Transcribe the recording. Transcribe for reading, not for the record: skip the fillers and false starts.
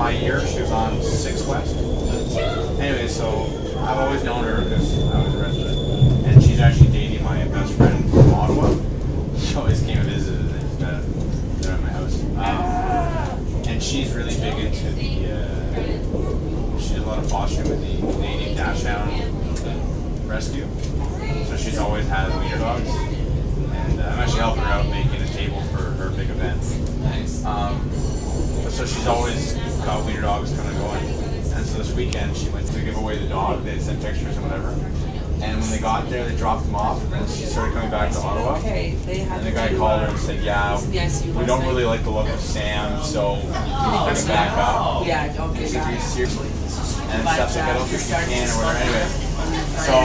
my year, she was on 6 West. Anyway, so I've always known her because I was a resident. And she's actually dating my best friend from Ottawa. She always came and visited, and they're at my house. And she's really big into she did a lot of fostering with the Canadian Dachshund Rescue. So she's always had wiener dogs. And I'm actually helping her out making a table for her big event. Nice. So she's always got wiener dogs coming and going. And so this weekend she went to give away the dog. They sent pictures and whatever. And when they got there, they dropped them off, and she started coming back to Ottawa. And the guy called her and said, "Yeah, we don't really like the look of Sam, so can you bring him back up?" Yeah, don't get back. Seriously. And stuff like, "I don't think you can," or whatever. Anyway, so